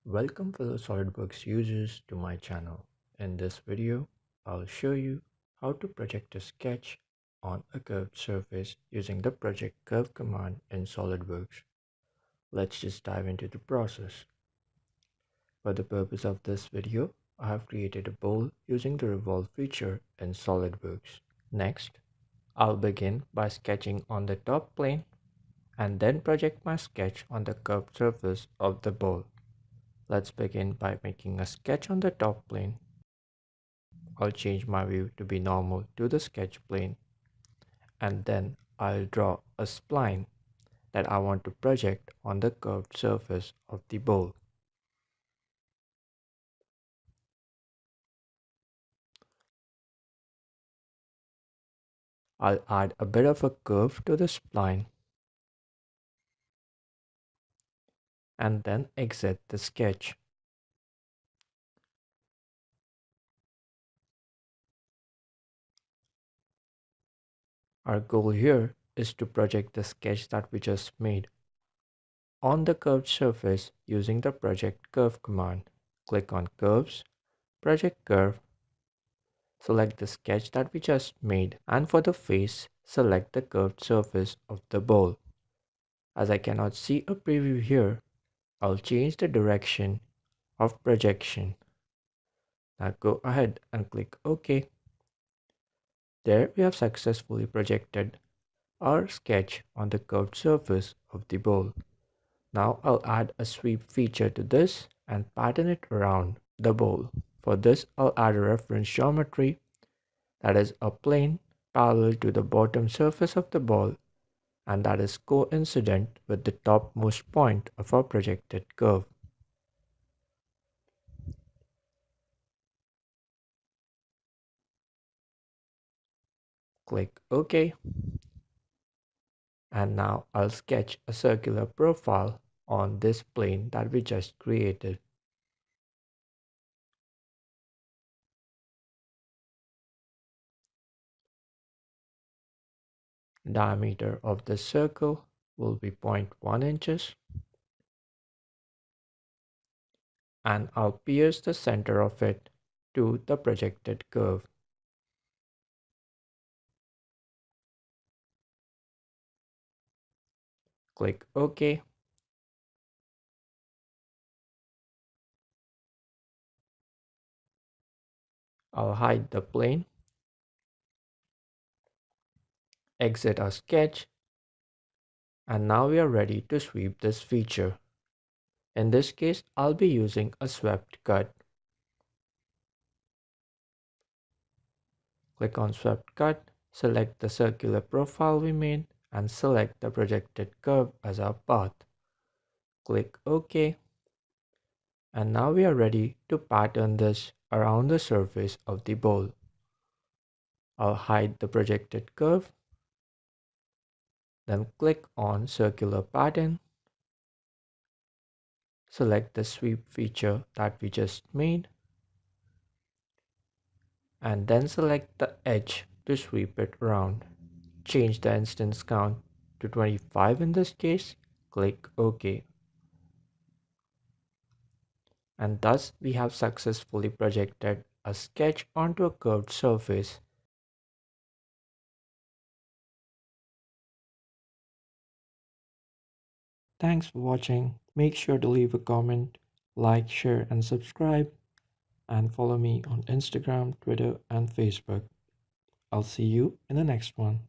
Welcome fellow Solidworks users to my channel. In this video, I'll show you how to project a sketch on a curved surface using the project curve command in Solidworks. Let's just dive into the process. For the purpose of this video, I have created a bowl using the revolve feature in Solidworks. Next, I'll begin by sketching on the top plane and then project my sketch on the curved surface of the bowl. Let's begin by making a sketch on the top plane. I'll change my view to be normal to the sketch plane, and then I'll draw a spline that I want to project on the curved surface of the bowl. I'll add a bit of a curve to the spline and then exit the sketch. Our goal here is to project the sketch that we just made on the curved surface using the project curve command. Click on curves, project curve, select the sketch that we just made, and for the face, select the curved surface of the bowl. As I cannot see a preview here, I'll change the direction of projection. Now go ahead and click OK. There we have successfully projected our sketch on the curved surface of the bowl. Now I'll add a sweep feature to this and pattern it around the bowl. For this, I'll add a reference geometry that is a plane parallel to the bottom surface of the ball, and that is coincident with the topmost point of our projected curve. Click OK, and now I'll sketch a circular profile on this plane that we just created. Diameter of the circle will be 0.1 inches, and I'll pierce the center of it to the projected curve. Click OK. I'll hide the plane, exit our sketch, and now we are ready to sweep this feature. In this case, I'll be using a swept cut. Click on swept cut, select the circular profile we made, and select the projected curve as our path. Click OK. And now we are ready to pattern this around the surface of the bowl. I'll hide the projected curve, then click on circular pattern, select the sweep feature that we just made, and then select the edge to sweep it around. Change the instance count to 25 in this case, click OK. And thus we have successfully projected a sketch onto a curved surface. Thanks for watching. Make sure to leave a comment, like, share and subscribe, and follow me on Instagram, Twitter and Facebook. I'll see you in the next one.